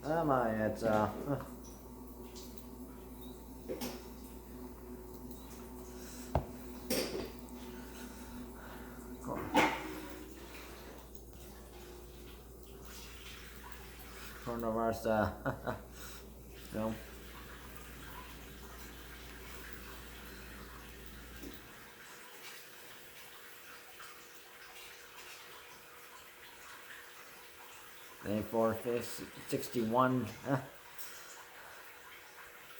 Am I? It's coronavirus. No. Day 4, phase 61.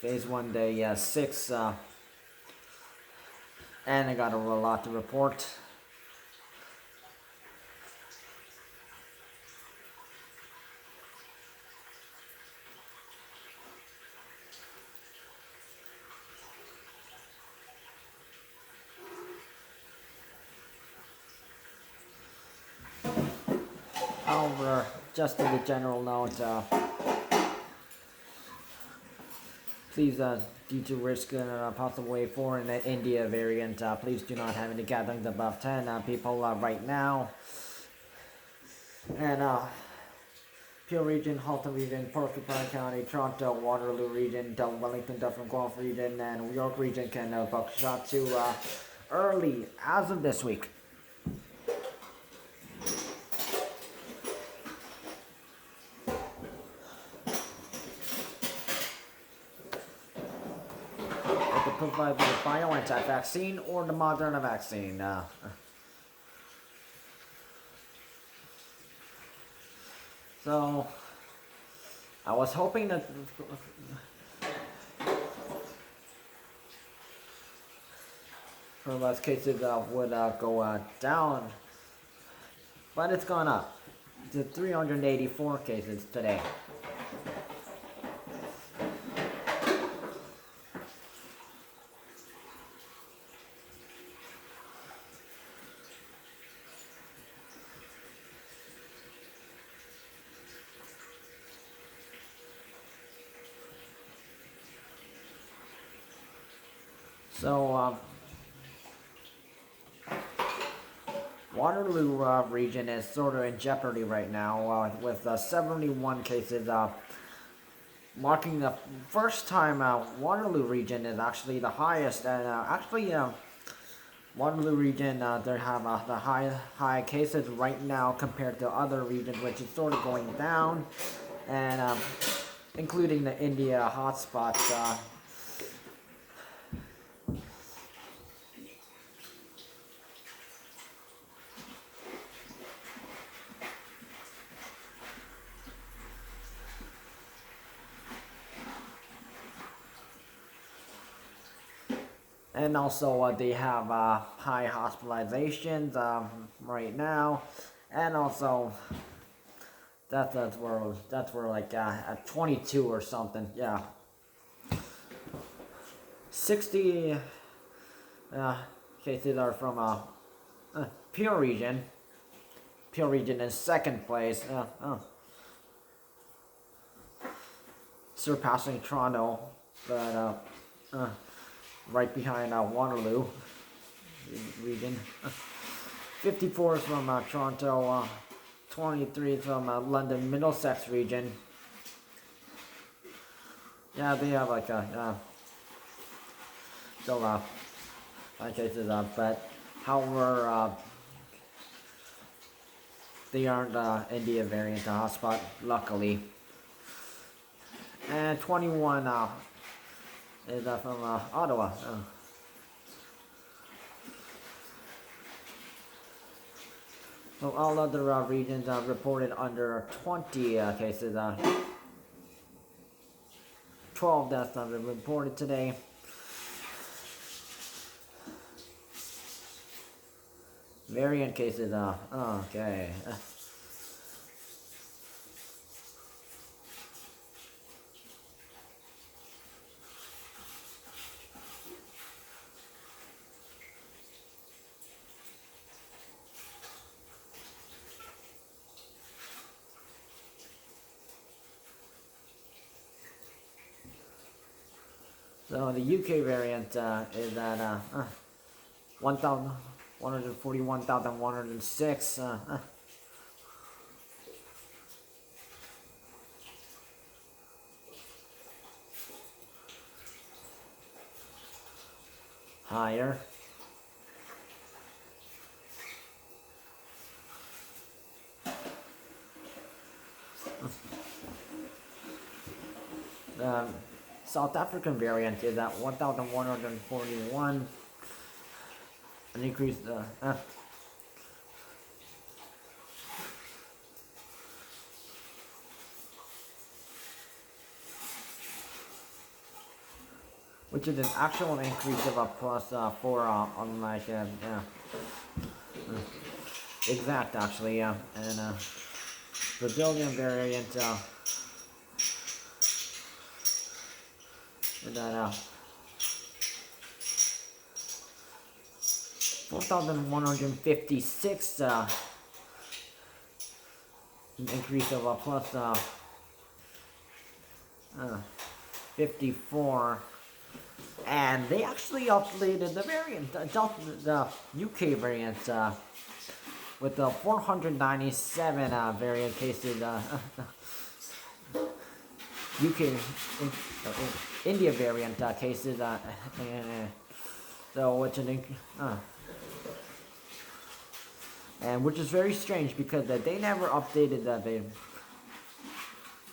Phase 1, day 6. And I got a lot to report. However, just as a general note, please, due to risk possible wave 4 in the India variant, please do not have any gatherings above 10 people right now. And Peel Region, Halton Region, Porcupine County, Toronto, Waterloo Region, Wellington-Dufferin-Guelph Region, and New York Region can book shot to early as of this week. Provide the BioNTech vaccine or the Moderna vaccine. So, I was hoping that coronavirus cases would go down, but it's gone up to 384 cases today. So, Waterloo region is sort of in jeopardy right now with 71 cases, marking the first time Waterloo region is actually the highest. And Waterloo region, they have the high cases right now compared to other regions, which is sort of going down, and including the India hotspots. And also, they have high hospitalizations right now, and also that's where like at 22 or something, yeah. 60 cases are from Peel Region. Peel Region in second place, surpassing Toronto, but right behind Waterloo Region. 54 is from Toronto, 23 is from London-Middlesex Region. Yeah, they have like still high cases, but however, they aren't India variant hotspot, luckily. And 21 is from Ottawa. So all other regions reported under 20 cases. 12 deaths have been reported today. Variant cases, okay. So the UK variant is at 141,106. higher. The South African variant is at 1,141. An increase, which is an actual increase of a plus 4 on like, exact actually, and Brazilian variant, that 4,156, an increase of a plus 54. And they actually updated the variant, the UK variant, with the 497 variant cases, UK, India variant cases, so which and which is very strange because they never updated that.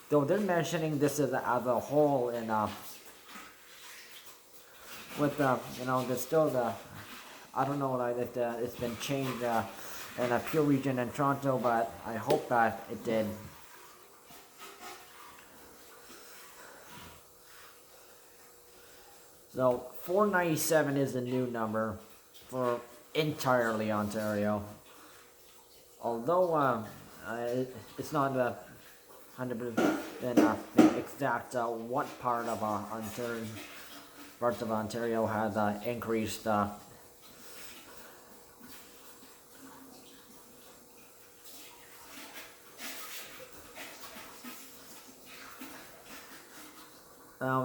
Though they're mentioning this as a whole, and with there's still I don't know, like if it's been changed in a Peel region in Toronto, but I hope that it did. So 497 is the new number for entirely Ontario. Although it's not 100% the exact what part of Ontario has increased.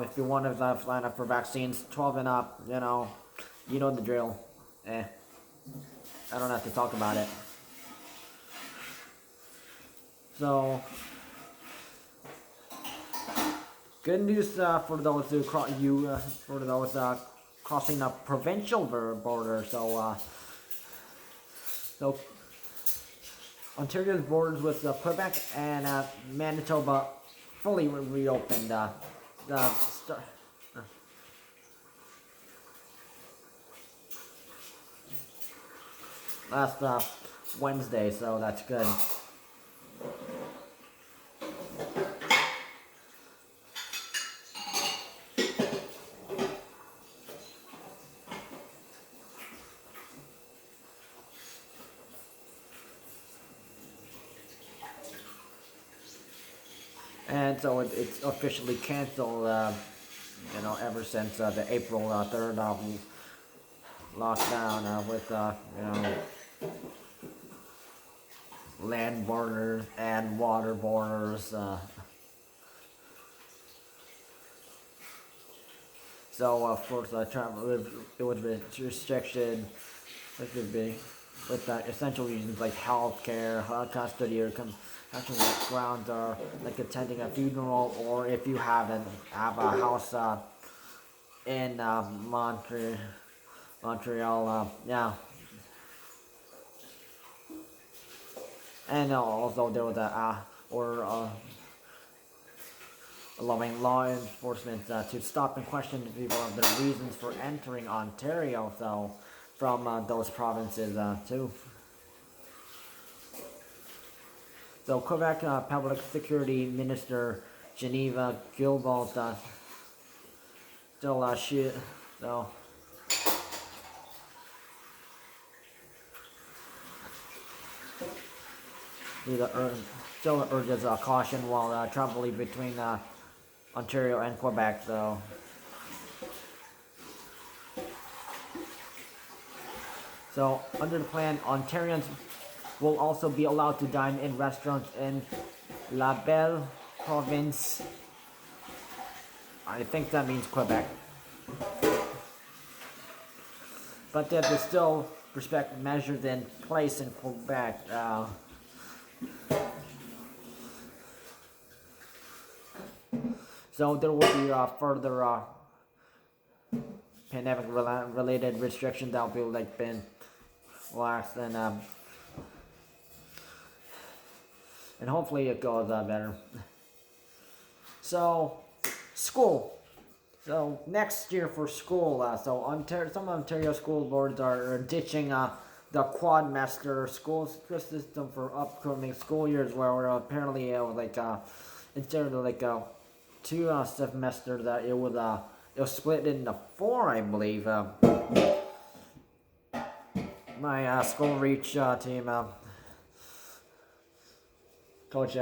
If you want to line up for vaccines, 12 and up, you know the drill. I don't have to talk about it. So, good news for those who crossing a provincial border. So Ontario's borders with Quebec and Manitoba fully reopened. Last Wednesday, so that's good. And so it's officially canceled, ever since the April 3rd lockdown with, land borders and water borders. So, of course, travel, it was restricted with essential reasons like healthcare, custody, or actually grounds, or like attending a funeral, or if you have a house in Montreal, yeah. And also there was allowing law enforcement to stop and question people of their reasons for entering Ontario, so from those provinces too. So Quebec Public Security Minister Geneva Guilbault still still urges caution while traveling between Ontario and Quebec, though. So, under the plan, Ontarians will also be allowed to dine in restaurants in La Belle Province. I think that means Quebec. But there is still respect measures in place in Quebec. So there will be further pandemic related restrictions that will be like been relaxed, and hopefully it goes better. So school. So next year for school, some Ontario school boards are ditching the quadmester school system for upcoming school years, where apparently instead of like two semesters, that it was split into four, I believe. My school reach team, coach.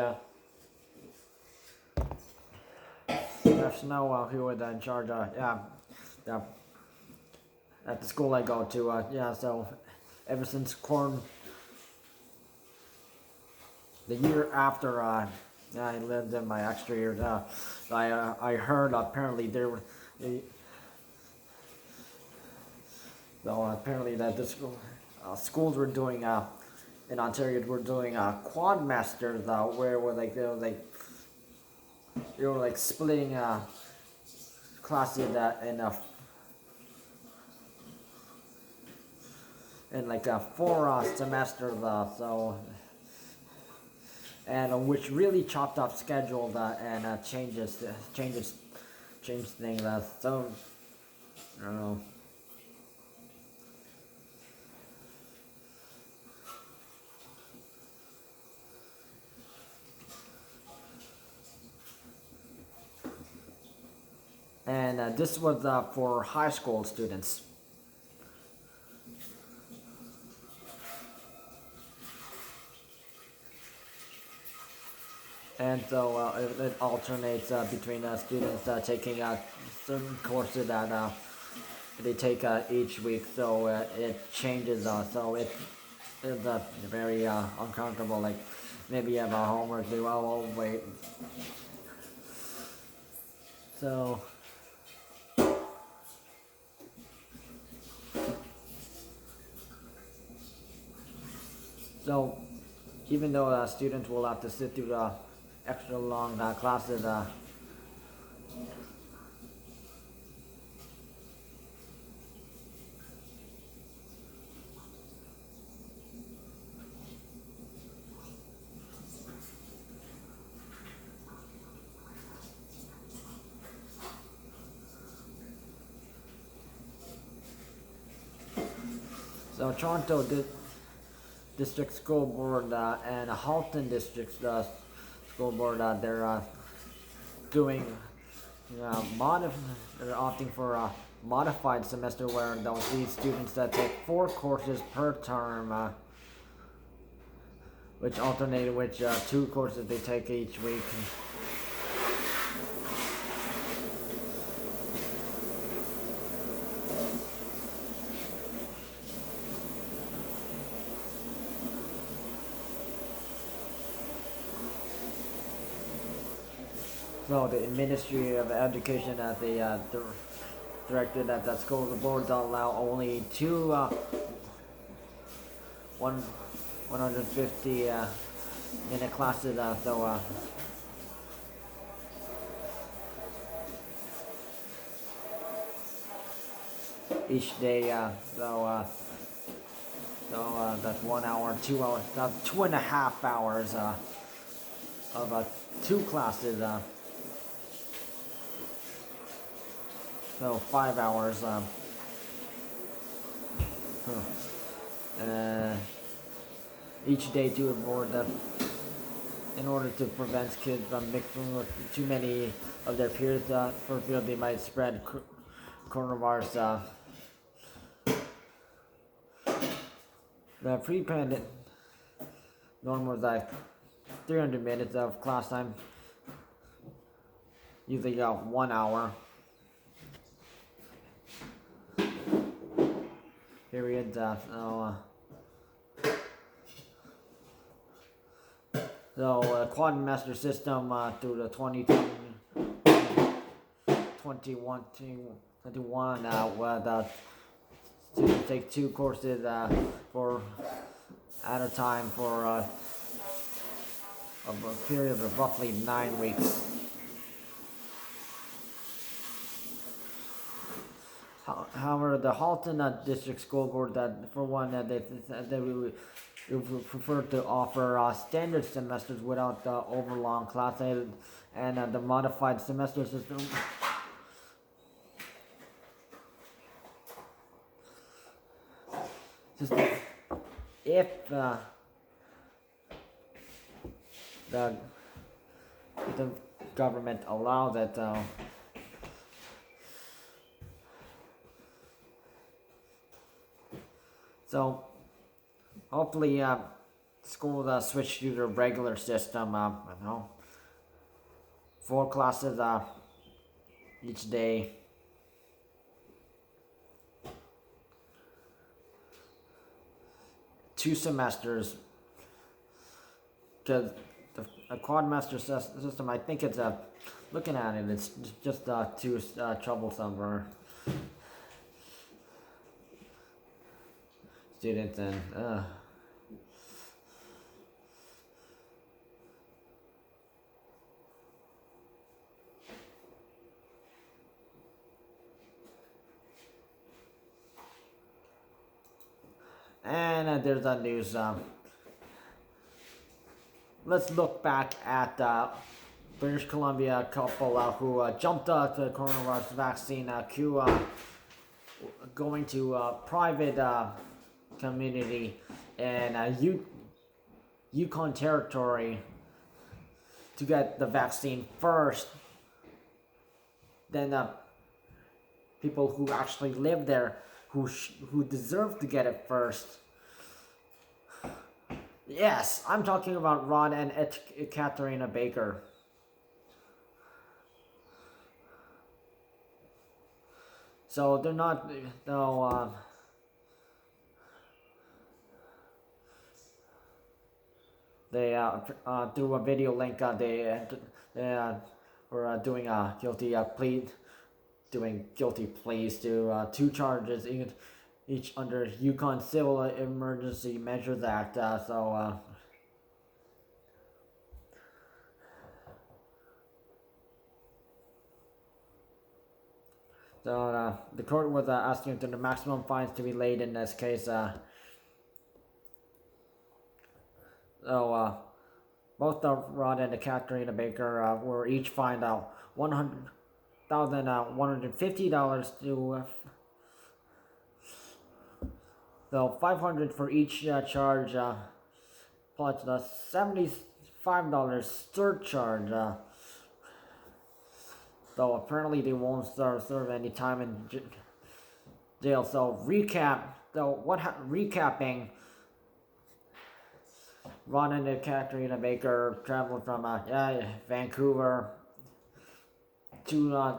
Snow, who was in charge, at the school I go to, so ever since the year after, I lived in my extra years, I heard apparently apparently that the schools were doing, in Ontario were doing, quadmasters, where they were like splitting classes in like 4 semesters, and which really chopped up schedule and changed things. So I don't know. And this was for high school students. And so it alternates between students taking certain courses that they take each week. So it changes. So it's very uncomfortable. Like maybe you have a homework due. Oh, wait. So even though students will have to sit through the extra long classes, so Toronto District School Board and HALTON District School Board, they're doing they're opting for a modified semester, where they'll see students that take 4 courses per term, which alternate which 2 courses they take each week. So the Ministry of Education they directed that the school boards allow only 2 150 minute classes. Each day. That's 1 hour, 2 hours, 2.5 hours of 2 classes. So 5 hours. Each day to a board that, in order to prevent kids from mixing with too many of their peers, for fear they might spread coronavirus. The pre-pandemic norm was like 300 minutes of class time, usually 1 hour. Period. Quad master system through the 2021 where students take 2 courses for at a time for a period of roughly 9 weeks. However, the Halton District School Board, for one, they we prefer to offer standard semesters without overlong classes, and the modified semester system. If the government allows it. So hopefully schools switch to the regular system. 4 classes each day. Two semesters. Because a quadmaster system, I think it's looking at it, it's just too troublesome for students and there's a news. Let's look back at British Columbia couple who jumped to the coronavirus vaccine going to private community in Yukon Territory to get the vaccine first. Then people who actually live there who deserve to get it first. Yes, I'm talking about Rod and Katarina Baker. So they're not, no, they through a video link they were doing a guilty pleas to 2 charges each under Yukon Civil Emergency Measures Act. So the court was asking for the maximum fines to be laid in this case. So both the Rod and the Katarina Baker were each fined $100,150 to so $500 for each charge, plus the $75 surcharge. Though apparently they won't serve any time in jail. So recapping, Ron and Katarina Baker traveled from Vancouver to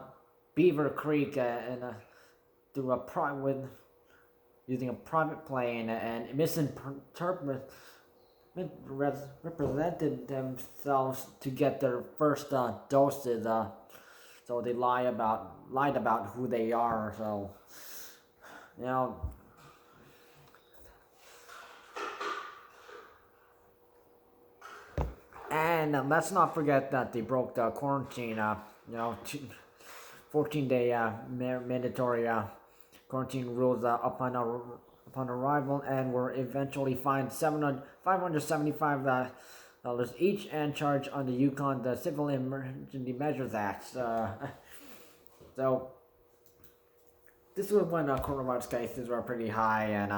Beaver Creek and through using a private plane and misrepresented themselves to get their first doses. So they lied about who they are. So and let's not forget that they broke the quarantine. 14-day mandatory quarantine rules upon arrival, and were eventually fined $575 each and charged under the Civil Emergency Measures Act. So this was when coronavirus cases were pretty high, and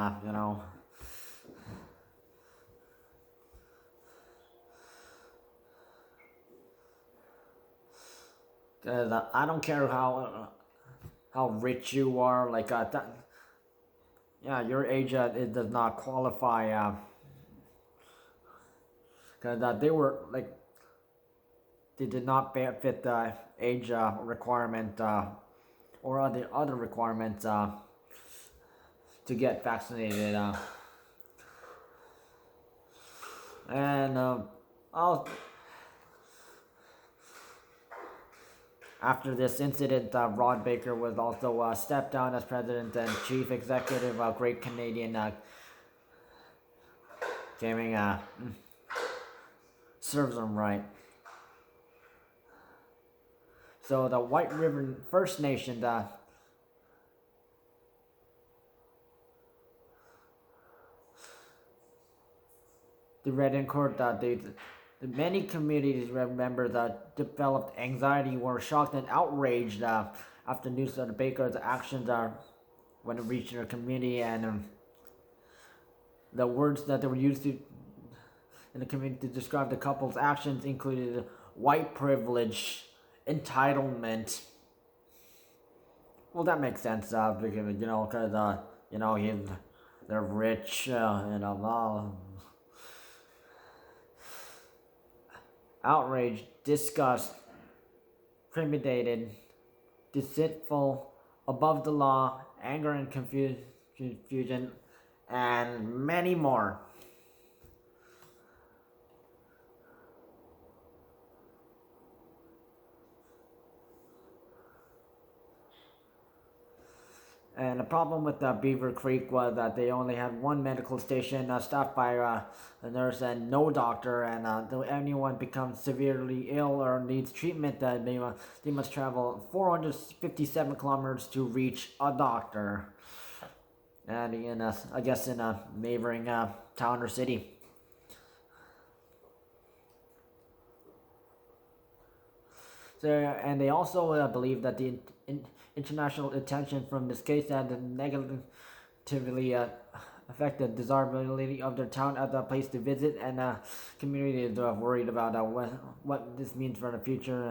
I don't care how rich you are, like your age it does not qualify. Because they did not fit the age requirement or other requirements to get vaccinated. After this incident, Rod Baker was also stepped down as president and chief executive of Great Canadian Gaming. Serves them right. So the White River First Nation the read in court that the many communities members that developed anxiety were shocked and outraged after news of the Baker's actions when it reached their community, and the words that they were used to in the community to describe the couple's actions included white privilege, entitlement. Well, that makes sense, because they're rich, outraged, disgust, intimidated, deceitful, above the law, anger and confusion, and many more. And the problem with Beaver Creek was that they only had one medical station staffed by a nurse and no doctor. And if anyone becomes severely ill or needs treatment, they must travel 457 kilometers to reach a doctor. And in I guess in a neighboring town or city. So, and they also believe that the international attention from this case had negatively affected the desirability of their town as a place to visit, and community is worried about what this means for the future,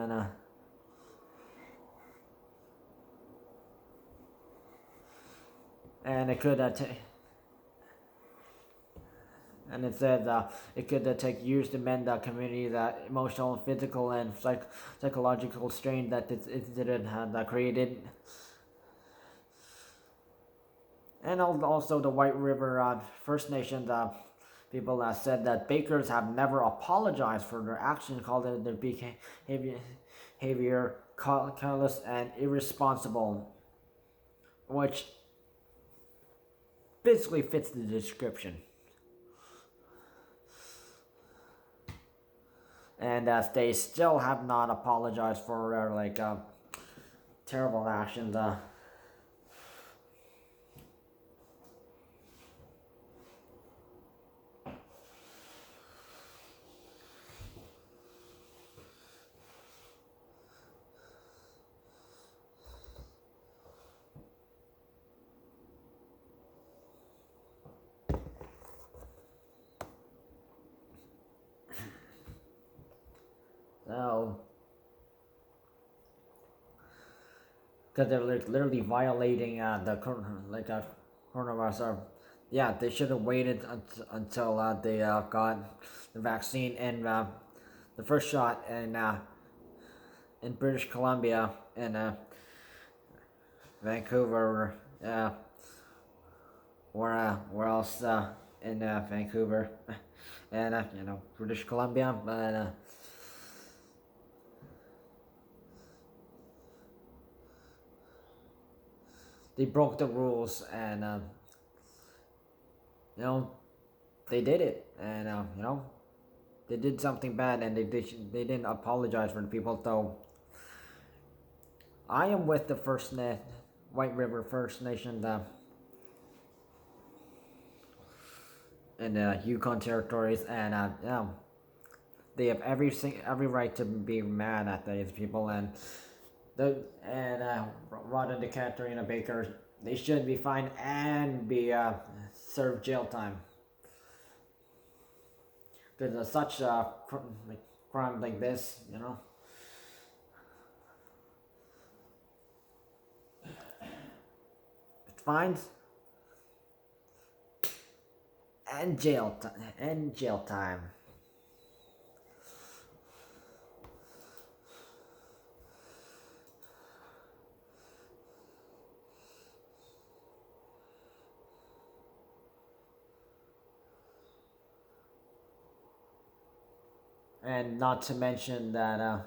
and it could and it said it could take years to mend the community's emotional, physical, and psychological strain that this incident had created. And also the White River First Nations people said that Bakers have never apologized for their action, called it their behavior careless and irresponsible, which basically fits the description. And they still have not apologized for their terrible actions. So, because they're literally violating the coronavirus. Yeah, they should have waited until they got the vaccine and the first shot in British Columbia and Vancouver. Where else in Vancouver and British Columbia, but. They broke the rules, and they did it, and they did something bad, and they didn't apologize for the people. So I am with the White River First Nation in the Yukon territories, and they have every right to be mad at these people, and. Rod and Katerina Baker, they should be fined and be served jail time. There's such a crime like this, fines and jail time. And not to mention that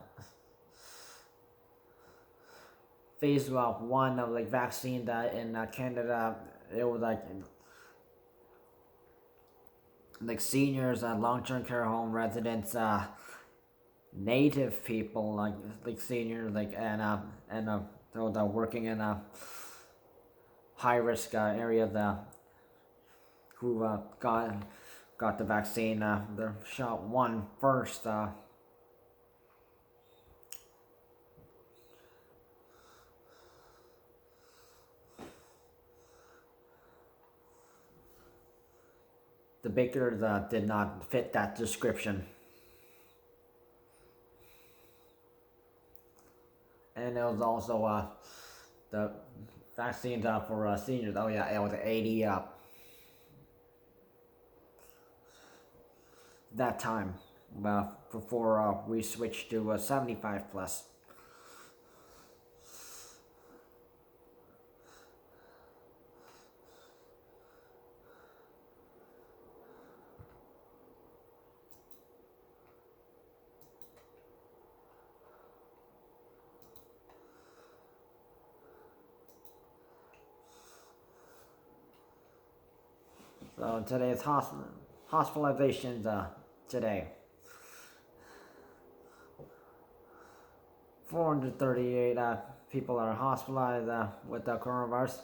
phase 1 of vaccine that in Canada, it was seniors and long-term care home residents, native people like seniors and those working in high risk areas who got the vaccine, the shot 1 first. The bakers did not fit that description. And it was also the vaccines for seniors. Oh yeah, it was 80 up that time, before we switched to 75 plus. So today's hospitalizations today. 438 people are hospitalized with the coronavirus.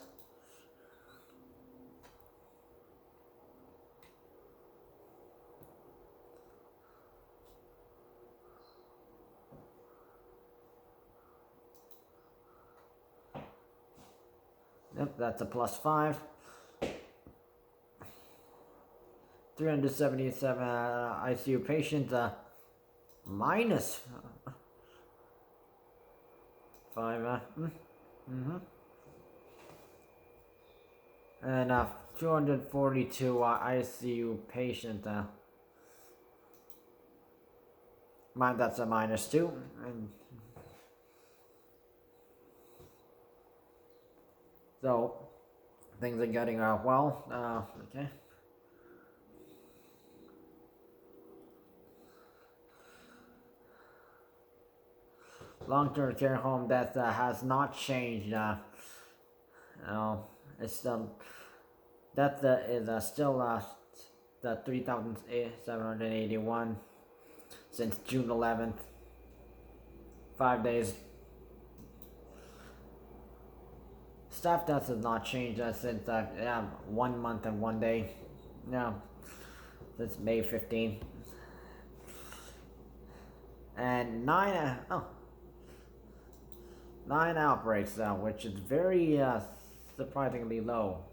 Yep, that's a +5. 377 ICU patients, minus 5. And 242 ICU patients. That's a -2. And so things are getting well. Okay. Long-term care home death has not changed. It's still death is still the 3,781 since June 11th. 5 days. Staff deaths has not changed since 1 month and 1 day. No, since May 15th. And 9 outbreaks, which is very surprisingly low.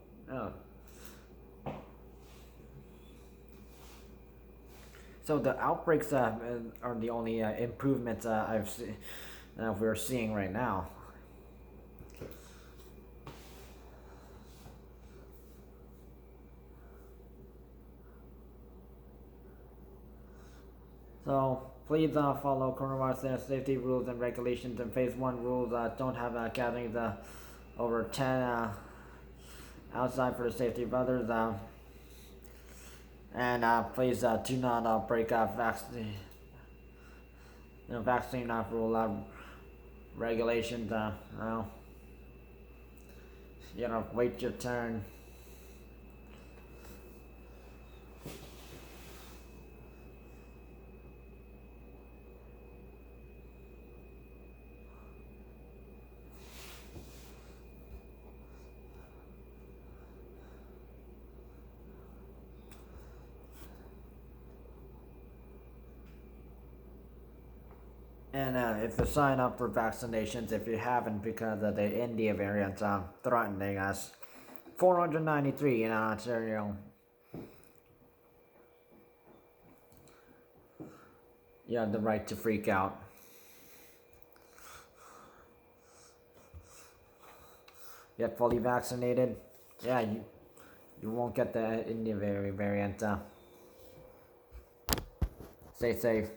So the outbreaks are the only improvements we're seeing right now. So please follow coronavirus safety rules and regulations and phase 1 rules. Don't have gatherings over 10 outside for the safety of others. And please do not break vaccine rule regulations. Wait your turn. And if you sign up for vaccinations, if you haven't, because of the India variant threatening us, 493 in Ontario. You have the right to freak out. Get fully vaccinated. Yeah, you won't get the India variant. Stay safe.